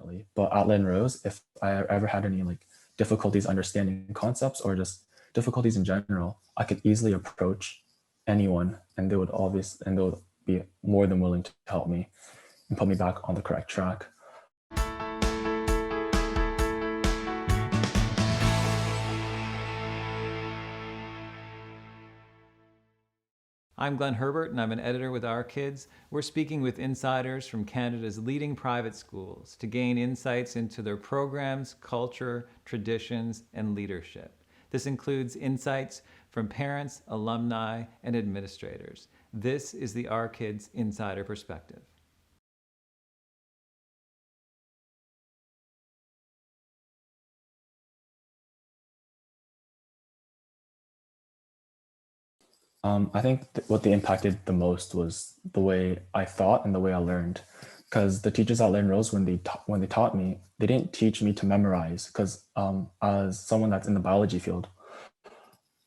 definitely. But at Lynn-Rose, if I ever had any like difficulties understanding concepts or just difficulties in general, I could easily approach anyone, and they would be more than willing to help me and put me back on the correct track. I'm Glenn Herbert, and I'm an editor with Our Kids. We're speaking with insiders from Canada's leading private schools to gain insights into their programs, culture, traditions, and leadership. This includes insights from parents, alumni, and administrators. This is the Our Kids Insider Perspective. I think what they impacted the most was the way I thought and the way I learned. Because the teachers at Lynn-Rose, when they taught me, they didn't teach me to memorize. Because as someone that's in the biology field,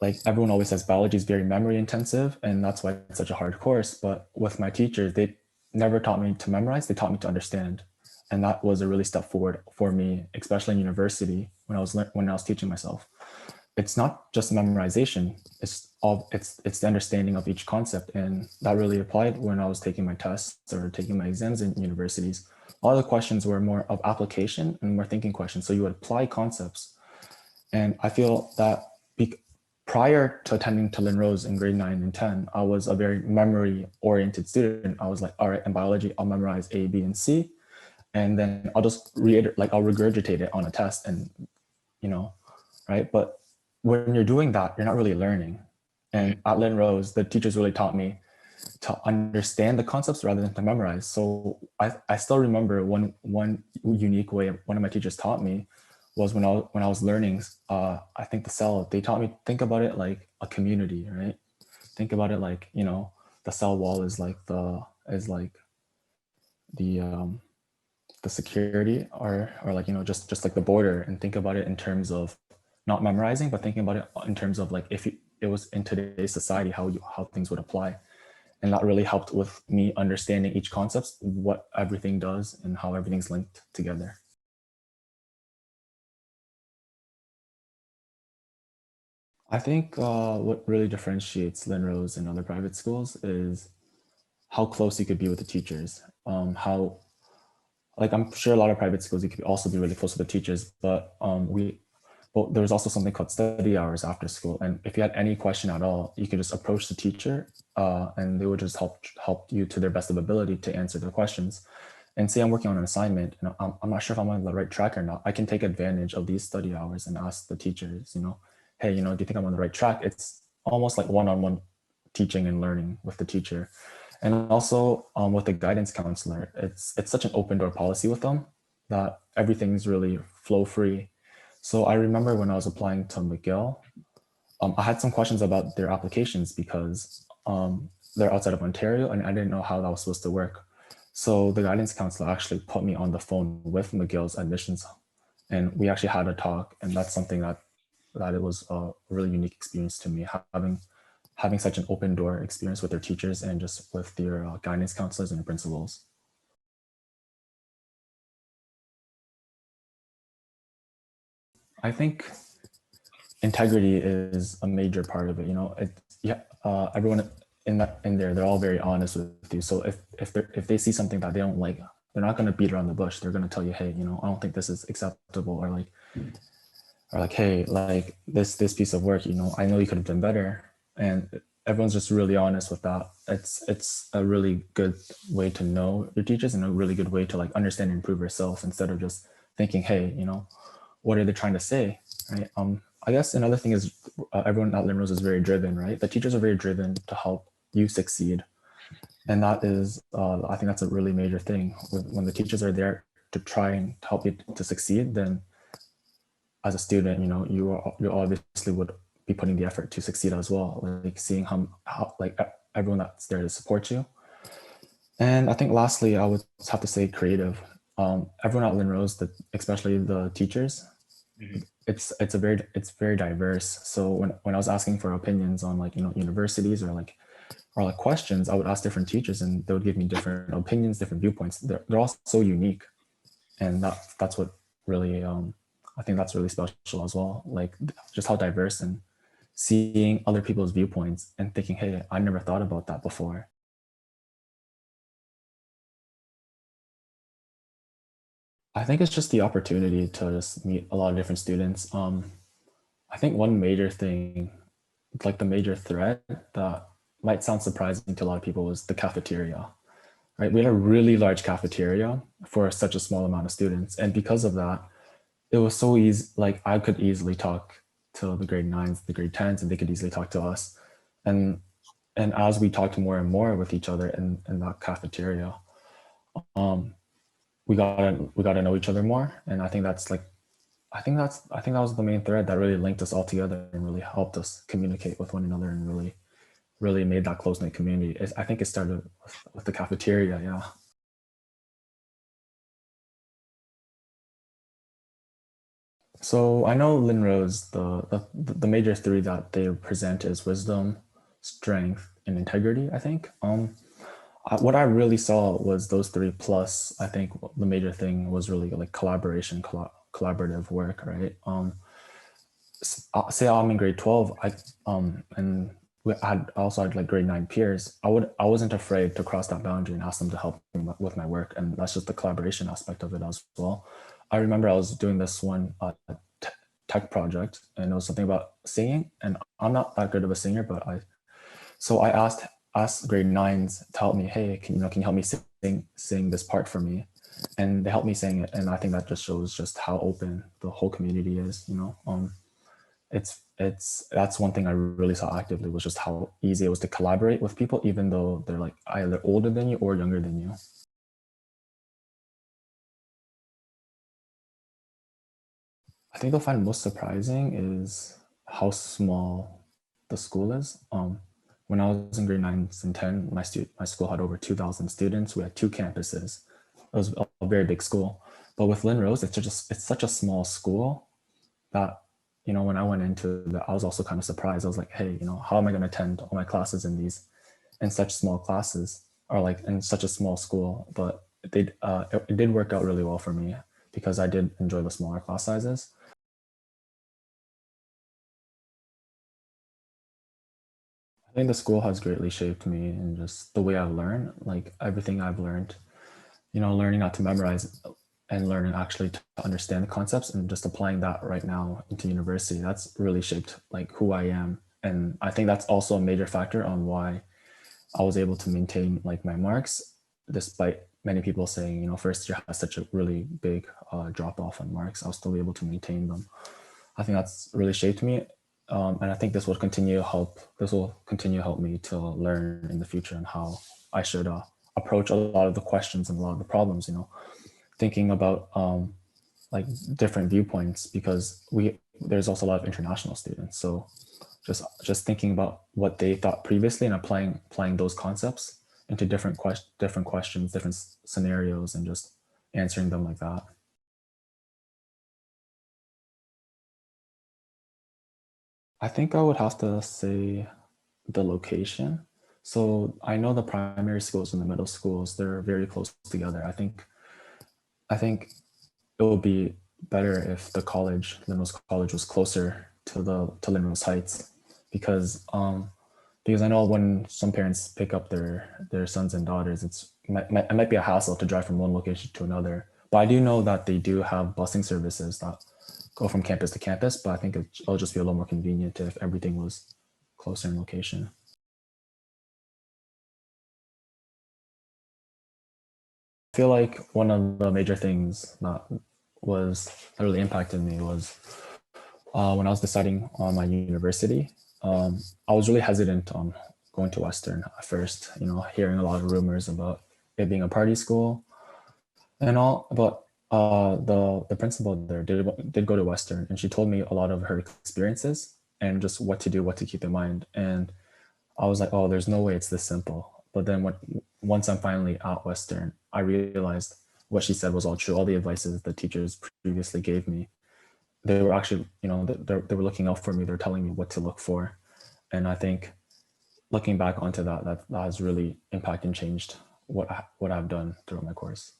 like everyone always says, biology is very memory intensive, and that's why it's such a hard course. But with my teachers, they never taught me to memorize; they taught me to understand, and that was a really step forward for me, especially in university when I was teaching myself. It's not just memorization, it's the understanding of each concept, and that really applied when I was taking my tests or taking my exams in universities. All the questions were more of application and more thinking questions, so you would apply concepts. And I feel that prior to attending to Lynn-Rose in grade 9 and 10, I was a very memory oriented student. I was like, all right, in biology I'll memorize A, B, and C, and then I'll just I'll regurgitate it on a test, and right? But when you're doing that, you're not really learning. And at Lynn-Rose, the teachers really taught me to understand the concepts rather than to memorize. So I still remember one unique way one of my teachers taught me was when I was learning, I think the cell, they taught me, think about it like a community, right? Think about it like, the cell wall is like the security, or like, just like the border, and think about it in terms of not memorizing, but thinking about it in terms of like, if it was in today's society, how things would apply. And that really helped with me understanding each concept, what everything does and how everything's linked together. I think what really differentiates Lynn-Rose and other private schools is how close you could be with the teachers. How, like, I'm sure a lot of private schools you could also be really close with the teachers, but there was also something called study hours after school. And if you had any question at all, you could just approach the teacher and they would just help you to their best of ability to answer the questions. And say I'm working on an assignment and I'm not sure if I'm on the right track or not, I can take advantage of these study hours and ask the teachers, hey, do you think I'm on the right track? It's almost like one-on-one teaching and learning with the teacher. And also with the guidance counselor, it's such an open door policy with them that everything's really flow free. So I remember when I was applying to McGill, I had some questions about their applications because they're outside of Ontario and I didn't know how that was supposed to work. So the guidance counselor actually put me on the phone with McGill's admissions, and we actually had a talk. And that's something that it was a really unique experience to me, having such an open door experience with their teachers and just with their guidance counselors and principals. I think integrity is a major part of it. Everyone in there, they're all very honest with you. So if they see something that they don't like, they're not going to beat around the bush. They're going to tell you, hey, I don't think this is acceptable, or like, hey, like this piece of work, I know you could have done better. And everyone's just really honest with that. It's a really good way to know your teachers and a really good way to like understand and improve yourself, instead of just thinking, hey, what are they trying to say, right? I guess another thing is everyone at Lynn-Rose is very driven, right? The teachers are very driven to help you succeed. And that is, I think that's a really major thing. When the teachers are there to try and help you to succeed, then as a student, you obviously would be putting the effort to succeed as well, like seeing how like everyone that's there to support you. And I think lastly, I would have to say creative. Everyone at Lynn-Rose, especially the teachers, it's very diverse. So when I was asking for opinions on like universities or like questions, I would ask different teachers and they would give me different opinions, different viewpoints. They're all so unique. and that's what really I think that's really special as well. Like just how diverse and seeing other people's viewpoints and thinking, hey, I never thought about that before. I think it's just the opportunity to just meet a lot of different students. I think one major thing, like the major threat that might sound surprising to a lot of people was the cafeteria, right? We had a really large cafeteria for such a small amount of students. And because of that, it was so easy. Like I could easily talk to the grade nines, the grade tens, and they could easily talk to us. And and as we talked more and more with each other in that cafeteria, um, we got to know each other more. And I think that's like I think that was the main thread that really linked us all together and really helped us communicate with one another and really made that close knit community. I think it started with the cafeteria. Yeah. So I know Lynn-Rose, the major three that they present is wisdom, strength, and integrity, I think. What I really saw was those three plus, I think the major thing was really like collaboration, collaborative work, right? Say I'm in grade 12, and I also had like grade 9 peers. I wasn't afraid to cross that boundary and ask them to help me with my work, and that's just the collaboration aspect of it as well. I remember I was doing this one t- tech project, and it was something about singing, and I'm not that good of a singer, but I asked grade nines to help me. Hey, can you help me sing this part for me? And they helped me sing it, and I think that just shows just how open the whole community is. It's that's one thing I really saw actively was just how easy it was to collaborate with people, even though they're like either older than you or younger than you. I think they'll find most surprising is how small the school is. When I was in grade 9 and 10, my school had over 2,000 students. We had two campuses. It was a very big school. But with Lynn-Rose, it's such a small school that, when I went into that, I was also kind of surprised. I was like, hey, how am I going to attend all my classes in such small classes, or like in such a small school? But it did work out really well for me because I did enjoy the smaller class sizes. I think the school has greatly shaped me and just the way I've learned, like everything I've learned, learning not to memorize and learning actually to understand the concepts and just applying that right now into university. That's really shaped like who I am. And I think that's also a major factor on why I was able to maintain like my marks, despite many people saying, first year has such a really big drop off on marks. I was still able to maintain them. I think that's really shaped me, and I think This will continue to help me to learn in the future and how I should approach a lot of the questions and a lot of the problems. Thinking about like different viewpoints because there's also a lot of international students. So just thinking about what they thought previously and applying those concepts into different questions, different scenarios, and just answering them like that. I think I would have to say the location. So I know the primary schools and the middle schools, they're very close together. I think it would be better if Lynn-Rose College was closer to Lynn-Rose Heights because I know when some parents pick up their sons and daughters, it might be a hassle to drive from one location to another. But I do know that they do have busing services that go from campus to campus, but I think it'll just be a little more convenient if everything was closer in location. I feel like one of the major things that really impacted me was when I was deciding on my university. I was really hesitant on going to Western at first, hearing a lot of rumors about it being a party school and all. But the principal there did go to Western, and she told me a lot of her experiences and just what to do, what to keep in mind. And I was like, oh, there's no way it's this simple. But then once I'm finally at Western, I realized what she said was all true. All the advices the teachers previously gave me, they were actually, they were looking out for me. They're telling me what to look for. And I think looking back onto that has really impacted and changed what I've done throughout my course.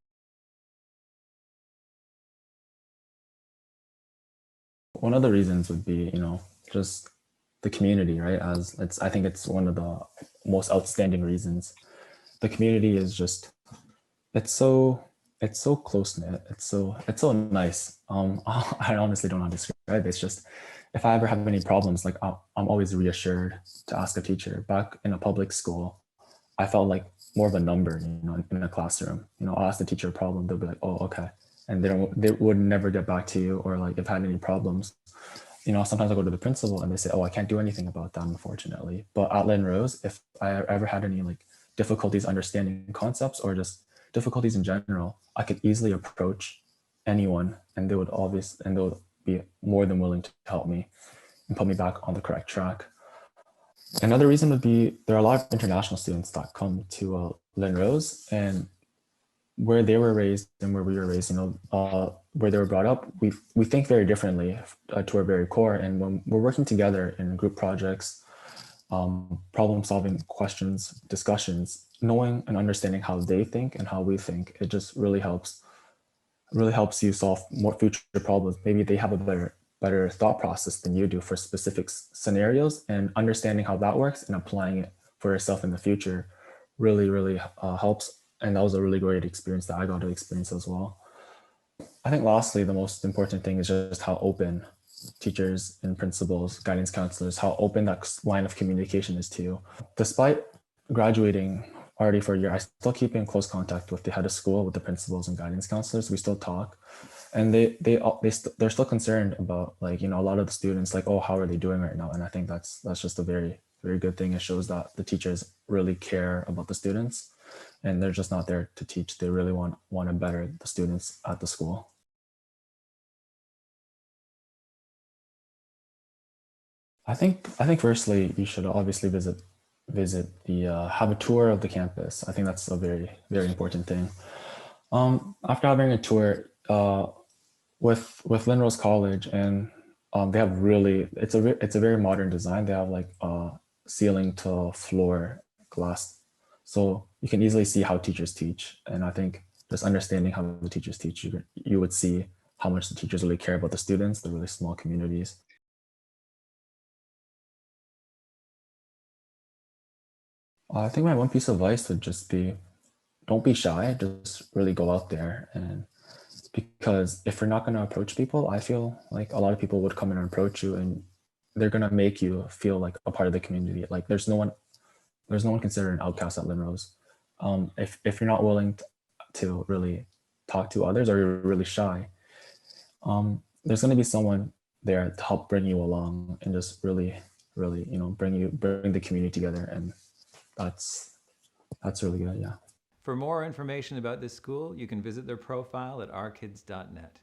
One of the reasons would be, just the community, right? I think it's one of the most outstanding reasons. The community is just, it's so, it's so close knit. It's so nice. I honestly don't know how to describe it. It's just, if I ever have any problems, like I'm always reassured to ask a teacher. Back in a public school, I felt like more of a number, in a classroom. I'll ask the teacher a problem, they'll be like, "Oh, okay," and they would never get back to you, or like if I had any problems. Sometimes I go to the principal and they say, "Oh, I can't do anything about that, unfortunately." But at Lynn-Rose, if I ever had any like difficulties understanding concepts or just difficulties in general, I could easily approach anyone, and they would be more than willing to help me and put me back on the correct track. Another reason would be there are a lot of international students that come to Lynn-Rose, and where they were raised and where we were raised, where they were brought up, we think very differently to our very core. And when we're working together in group projects, problem solving questions, discussions, knowing and understanding how they think and how we think, it just really helps you solve more future problems. Maybe they have a better thought process than you do for specific scenarios, and understanding how that works and applying it for yourself in the future really helps. And that was a really great experience that I got to experience as well. I think lastly, the most important thing is just how open teachers and principals, guidance counselors, how open that line of communication is to you. Despite graduating already for a year, I still keep in close contact with the head of school, with the principals and guidance counselors. We still talk, and they're still concerned about, like, a lot of the students, like, oh, how are they doing right now? And I think that's just a very good thing. It shows that the teachers really care about the students, and they're just not there to teach. They really want to better the students at the school. I think firstly you should obviously visit the have a tour of the campus. I think that's a very important thing. After having a tour with Lynn-Rose College, and they have really it's a very modern design. They have like ceiling to floor glass, so you can easily see how teachers teach. And I think just understanding how the teachers teach, you would see how much the teachers really care about the students, the really small communities. I think my one piece of advice would just be, don't be shy, just really go out there. And because if you're not going to approach people, I feel like a lot of people would come in and approach you, and they're going to make you feel like a part of the community. Like there's no one considered an outcast at Lynn-Rose. If you're not willing to really talk to others, or you're really shy, there's going to be someone there to help bring you along and just really bring the community together. And that's that's really good. Yeah. For more information about this school, you can visit their profile at ourkids.net.